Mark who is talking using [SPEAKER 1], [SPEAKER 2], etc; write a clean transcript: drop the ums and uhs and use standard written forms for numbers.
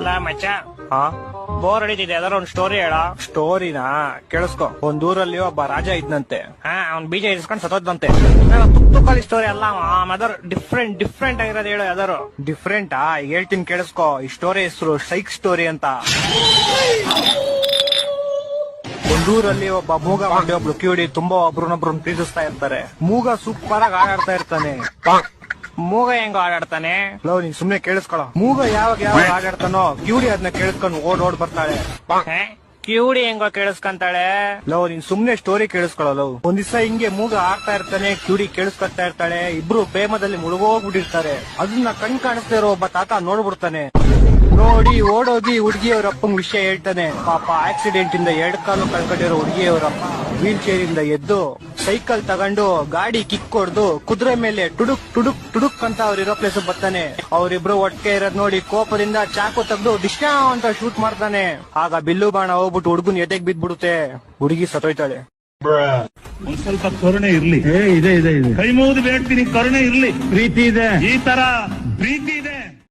[SPEAKER 1] ಲಾ ಮಚ್ಚ,
[SPEAKER 2] ಹಾ
[SPEAKER 1] ಬೋರ್ ಹೊಡಿತಿದೆ, ಯಾವ್ದಾರ ಒಂದ್ ಸ್ಟೋರಿ ಹೇಳ.
[SPEAKER 2] ಸ್ಟೋರಿನಾ? ಕೇಳಿಸ್ಕೊ. ಒಂದೂರಲ್ಲಿ ಒಬ್ಬ ರಾಜ ಇದ್ನಂತೆ.
[SPEAKER 1] ಅವ್ನ್ ಬೀಜ ಇಸ್ಕೊಂಡ್ ಸತ್ತೋದ್ದಂತೆ. ತುಕ್ಕಳಿ ಸ್ಟೋರಿ ಅಲ್ಲ, ಅದರ ಡಿಫ್ರೆಂಟ್ ಆಗಿರೋದು ಹೇಳು ಯಾವ್ದಾರು.
[SPEAKER 2] ಡಿಫ್ರೆಂಟಾ? ಹೇಳ್ತೀನಿ ಕೇಳಿಸ್ಕೊ. ಈ ಸ್ಟೋರಿ ಹೆಸರು ಸೈಕ್ ಸ್ಟೋರಿ ಅಂತ. ಒಂದೂರಲ್ಲಿ ಒಬ್ಬ ಮೂಗ ಮಾಡಿ ಒಬ್ಳು ಕಿವಿಡಿ ತುಂಬಾ ಒಬ್ರನ್ನೊಬ್ರನ್ನ ಪ್ರೀತಿಸ್ತಾ ಇರ್ತಾರೆ. ಮೂಗ ಸೂಪರ್ ಆಗಿ ಆಡಾಡ್ತಾ ಇರ್ತಾನೆ.
[SPEAKER 1] ಮೂಗ ಹೆಂಗ ಆಡಾಡ್ತಾನೆ?
[SPEAKER 2] ಲವ್, ನೀನ್ ಸುಮ್ನೆ ಕೇಳಿಸ್ಕೊಳ. ಮೂಗ ಯಾವಾಗ ಆಡಾಡ್ತಾನೋ ಕಿವಿಡಿ ಅದನ್ನ ಕೇಳಿಸ್ಕೊಂಡು ಓಡ್ ಬರ್ತಾಳೆ.
[SPEAKER 1] ಕಿವುಡಿ ಹೆಂಗೋ ಕೇಳಿಸ್ಕೊಂತಾಳೆ?
[SPEAKER 2] ಲವ್, ನೀನ್ ಸುಮ್ನೆ ಸ್ಟೋರಿ ಕೇಳಿಸ್ಕೊಳ. ಲವ್, ಒಂದ್ ದಿವಸ ಹಿಂಗೆ ಮೂಗ ಆಡ್ತಾ ಇರ್ತಾನೆ, ಕಿವಿಡಿ ಕೇಳಿಸ್ಕೊತಾ ಇರ್ತಾಳೆ. ಇಬ್ರು ಪ್ರೇಮದಲ್ಲಿ ಮುಳುಗೋಗ್ಬಿಟ್ಟಿರ್ತಾರೆ. ಅದನ್ನ ಕಾಣಿಸ್ತಾ ಇರೋ ಒಬ್ಬ ತಾತ ನೋಡ್ಬಿಡ್ತಾನೆ. ನೋಡಿ ಓಡೋಗಿ ಹುಡುಗಿಯವ್ರ ಅಪ್ಪಂಗ್ ವಿಷಯ ಹೇಳ್ತಾನೆ. ಪಾಪ ಆಕ್ಸಿಡೆಂಟ್ ಇಂದ 2 ಕಾಲು ಕಳ್ಕೊಂಡಿರೋ ಹುಡುಗಿಯವರಪ್ಪ ವೀಲ್ ಚೇರ್ ಇಂದ ಎದ್ದು ಸೈಕಲ್ ತಗೊಂಡು ಗಾಡಿ ಕಿಕ್ ಹೊಡ್ದು ಕುದುರೆ ಮೇಲೆ ಟುಡುಕ್ ಟುಡುಕ್ ಟುಡುಕ್ ಅಂತ ಅವ್ರಿರೋ ಪ್ಲೇಸ್ ಬರ್ತಾನೆ. ಅವ್ರಿಬ್ರು ಒಟ್ಟಿಗೆ ಇರೋದ್ ನೋಡಿ ಕೋಪದಿಂದ ಚಾಕು ತೆಗ್ದು ಡಿಶ್ನಾ ಅಂತ ಶೂಟ್ ಮಾಡ್ತಾನೆ. ಆಗ ಬಿಲ್ಲು ಬಾಣ ಹೋಗ್ಬಿಟ್ಟು ಹುಡುಗನ್ ಎದೆಗ್ ಬಿದ್ಬಿಡುತ್ತೆ. ಹುಡುಗಿ ಸತ್ತೋಯ್ತಾಳೆ.
[SPEAKER 3] ಒಂದ್ ಸ್ವಲ್ಪ ಕರುಣೆ ಇರ್ಲಿ. ಇದೆ ಕೈ ಮುಗಿದು ಬೇಡ್ತೀನಿ, ಕರುಣೆ ಇರ್ಲಿ. ಪ್ರೀತಿ ಇದೆ, ಈ ತರ ಪ್ರೀತಿ ಇದೆ.